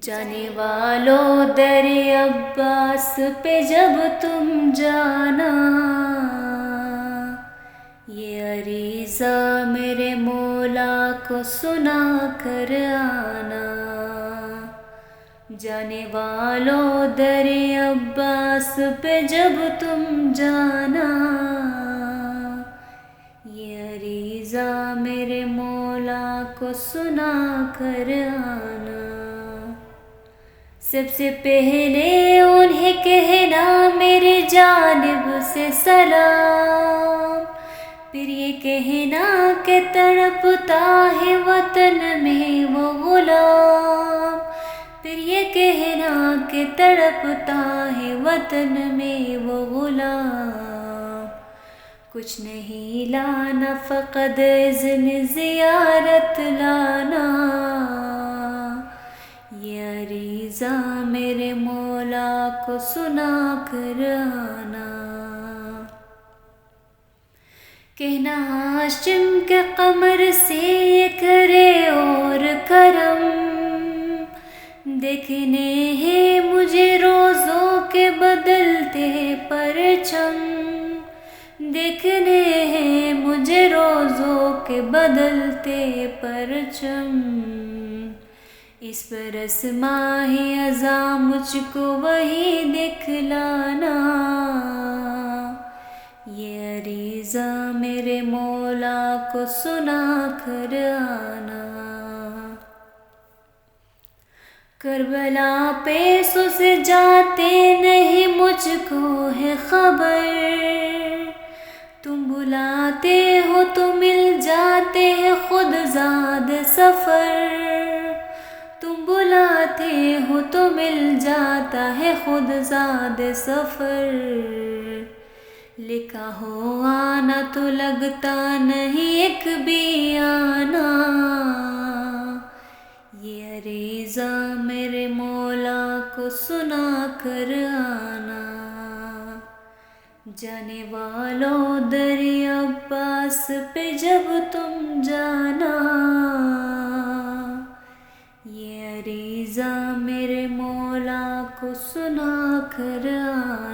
جانے والو در عباس پہ جب تم جانا، یہ عریضہ میرے مولا کو سنا کر آنا۔ جانے والو در عباس پہ جب تم جانا، یہ عریضہ میرے مولا کو سنا کر آنا۔ سب سے پہلے انہیں کہنا میرے جانب سے سلام، پھر یہ کہنا کہ تڑپتا ہے وطن میں وہ غلام، پھر یہ کہنا کہ تڑپتا ہے وطن میں وہ غلام۔ کچھ نہیں لانا فقط اذن زیارت لانا، یہ عریضہ میرے مولا کو سنا کر آنا۔ کہنا ہاشم کے قمر سے یہ کرے اور کرم، دیکھنے ہیں مجھے روزوں کے بدلتے پرچم، دیکھنے ہیں مجھے روزوں کے بدلتے پرچم۔ اس برس ماہ ازاں مجھ کو وہی دکھلانا، یہ عریضہ میرے مولا کو سنا کر آنا۔ کربلا پہ سوز جاتے نہیں مجھ کو ہے خبر، تم بلاتے ہو تو مل جاتے ہیں خود زاد سفر، تم بلاتے ہو تو مل جاتا ہے خود زاد سفر۔ لکھا ہو آنا تو لگتا نہیں ایک بھی آنا، یہ عریضہ میرے مولا کو سنا کر آنا۔ جانے والو در عباس پہ جب تم جانا، یہ عریضہ میرے مولا کو سنا کر آنا۔